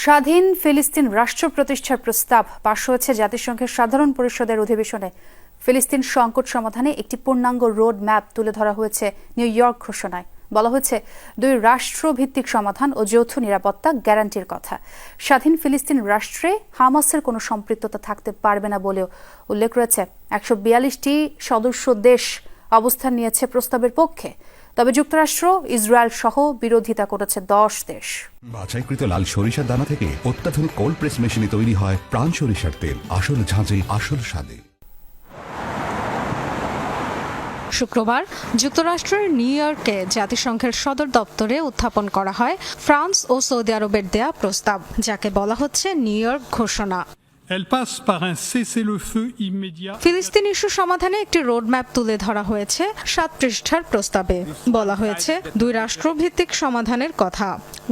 স্বাধীন ফিলিস্তিন রাষ্ট্র প্রতিষ্ঠার প্রস্তাব পাশ হয়েছে জাতিসংঘের সাধারণ পরিষদের অধিবেশনে। ফিলিস্তিন সংকট সমাধানে একটি পূর্ণাঙ্গ রোড ম্যাপ তুলে ধরা হয়েছে নিউ ইয়র্ক ঘোষণায়। বলা হয়েছে দুই রাষ্ট্রভিত্তিক সমাধান ও যৌথ নিরাপত্তা গ্যারান্টির কথা। স্বাধীন ফিলিস্তিন রাষ্ট্রে হামাসের কোনো সম্পৃক্ততা থাকতে পারবে না বলেও উল্লেখ রয়েছে। 142টি সদস্য দেশ অবস্থান নিয়েছে প্রস্তাবের পক্ষে, তবে যুক্তরাষ্ট্র, ইসরায়েল সহ বিরোধিতা করেছে 10 দেশ। বাছাইকৃত লাল সরিষার দানা থেকে অত্যাধুনিক কোল্ড প্রেস মেশিনে তৈরি হয় প্রাণ সরিষার তেল, আসল ঝাঁঝে আসল স্বাদে। শুক্রবার যুক্তরাষ্ট্রের নিউ ইয়র্কে জাতিসংঘের সদর দপ্তরে উত্থাপন করা হয় ফ্রান্স ও সৌদি আরবের দেয়া প্রস্তাব, যাকে বলা হচ্ছে নিউ ইয়র্ক ঘোষণা। ফিলিস্তিন ইস্যু সমাধানে একটি রোডম্যাপ তুলে ধরা হয়েছে 7 পৃষ্ঠার প্রস্তাবে। বলা হয়েছে দুই রাষ্ট্রভিত্তিক সমাধানের কথা,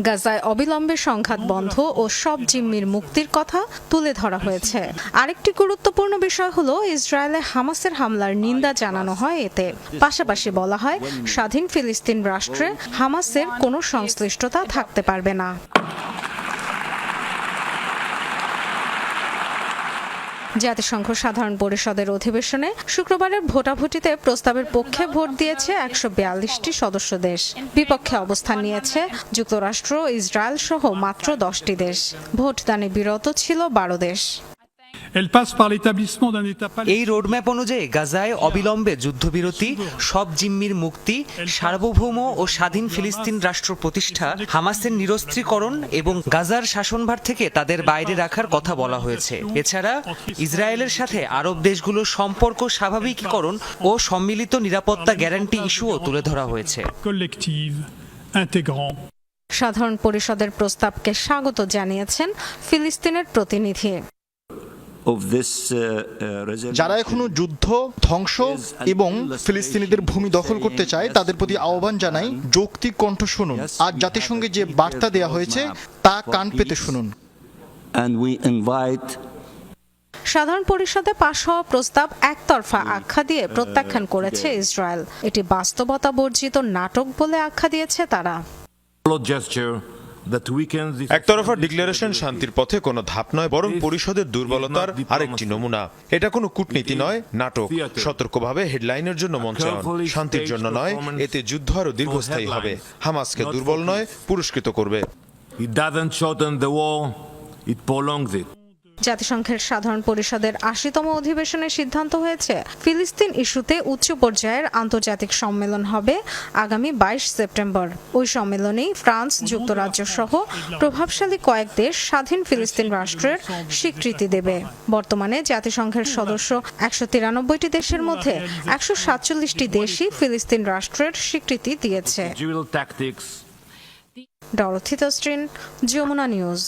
গাজায় অবিলম্বে সংঘাত বন্ধ ও সব জিম্মির মুক্তির কথা তুলে ধরা হয়েছে। আরেকটি গুরুত্বপূর্ণ বিষয় হলো ইসরায়েলে হামাসের হামলার নিন্দা জানানো হয় এতে। পাশাপাশি বলা হয় স্বাধীন ফিলিস্তিন রাষ্ট্রে হামাসের কোনো সংশ্লিষ্টতা থাকতে পারবে না। জাতিসংঘ সাধারণ পরিষদের অধিবেশনে শুক্রবারের ভোটাভুটিতে প্রস্তাবের পক্ষে ভোট দিয়েছে 142টি সদস্য দেশ। বিপক্ষে অবস্থান নিয়েছে যুক্তরাষ্ট্র, ইসরায়েল সহ মাত্র 10টি দেশ। ভোটদানে বিরত ছিল 12 দেশ। এই রোডম্যাপ অনুযায়ী গাজায় অবিলম্বে যুদ্ধবিরতি, সব জিম্মির মুক্তি, সার্বভৌম ও স্বাধীন ফিলিস্তিন রাষ্ট্র প্রতিষ্ঠা, হামাসের নিরস্ত্রীকরণ এবং গাজার শাসনভার থেকে তাদের বাইরে রাখার কথা বলা হয়েছে। এছাড়া ইসরায়েলের সাথে আরব দেশগুলোর সম্পর্ক স্বাভাবিকীকরণ ও সম্মিলিত নিরাপত্তা গ্যারান্টি ইস্যুও তুলে ধরা হয়েছে। সাধারণ পরিষদের প্রস্তাবকে স্বাগত জানিয়েছেন ফিলিস্তিনের প্রতিনিধি। যারা এখনো যুদ্ধ, ধ্বংস এবং ফিলিস্তিনিদের ভূমি দখল করতে চায় তাদের প্রতি আহ্বান জানাই, যৌক্তিক কণ্ঠ শুনুন। আজ জাতিসংঘে যে বার্তা দেয়া হয়েছে তা কান পেতে শুনুন। সাধারণ পরিষদে পাশ হওয়া প্রস্তাব একতরফা আখ্যা দিয়ে প্রত্যাখ্যান করেছে ইসরায়েল। এটি বাস্তবতা বর্জিত নাটক বলে আখ্যা দিয়েছে তারা। একতরফা ডিক্লারেশন শান্তির পথে কোনো ধাপ নয়, বরং পরিষদের দুর্বলতার আরেকটি নমুনা। এটা কোনো কূটনীতি নয়, নাটক। সতর্কভাবে হেডলাইনের জন্য মঞ্চায়ন, শান্তির জন্য নয়। এতে যুদ্ধ আরো দীর্ঘস্থায়ী হবে। হামাসকে দুর্বল নয়, পুরস্কৃত করবে। জাতিসংঘের সাধারণ পরিষদের 80তম অধিবেশনে সিদ্ধান্ত হয়েছে ফিলিস্তিন ইস্যুতে উচ্চ পর্যায়ের আন্তর্জাতিক সম্মেলন হবে আগামী 22 সেপ্টেম্বর। ওই সম্মেলনেই ফ্রান্স, যুক্তরাজ্য সহ প্রভাবশালী কয়েক দেশ স্বাধীন ফিলিস্তিন রাষ্ট্রের স্বীকৃতি দেবে। বর্তমানে জাতিসংঘের সদস্য 193টি দেশের মধ্যে 147টি দেশই ফিলিস্তিন রাষ্ট্রের স্বীকৃতি দিয়েছে। Dorothy Tasrin, Jamuna news.